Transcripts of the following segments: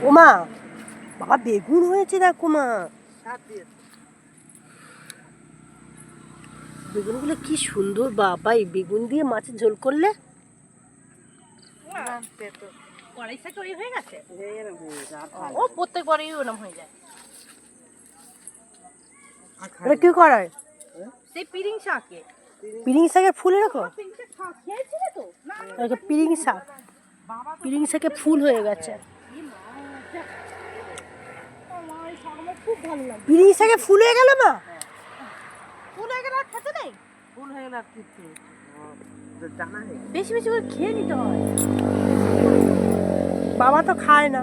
ওমা বাবা বেগুন হয়েছে দেখো মা, বেগুনগুলো কি সুন্দর বাবা। এই বেগুন দিয়ে মাছের ঝোল করলে কড়াই শাক হয়ে গেছে। ও প্রত্যেকবারই ওরকম হয়ে যায়। এটা কি করায়? সেই পিরিং শাকে, পিরিং শাকের ফুল এরকম পিরিং শাক, পিরিং শাকে ফুল হয়ে গেছে। পিরিং শাকে ফুল হয়ে গেল মা, ফুল হয়ে গেল আর খেতে নেই, ফুল হয়ে গেল আর কিছু বেশি বেশি করে খেয়ে নিতে হয়। বাবা তো খায় না,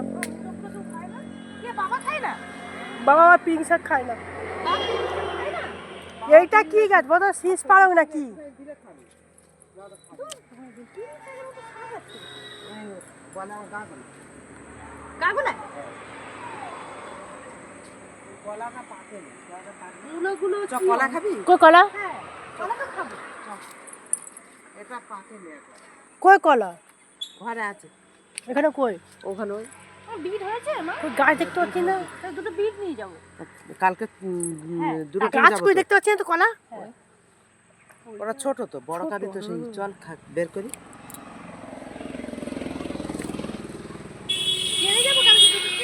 বাবা খায় না, বাবা আবার পিরিং শাক খায় না। এইটা কি গাছ বলো, শীষ পালং নাকি? কলা খাবি? কলা কই? কলা ঘরে আছে, এখানে কই? ওখানে বিট হয়েছে মা, গাছ দেখতে পাচ্ছি না, দুটো বিট নিয়ে যাবো কালকে। দুটো গাছ কই দেখতে পাচ্ছি না তো কলা, ওরা ছোট তো, বড় কারি তো সেই, চল বের করি।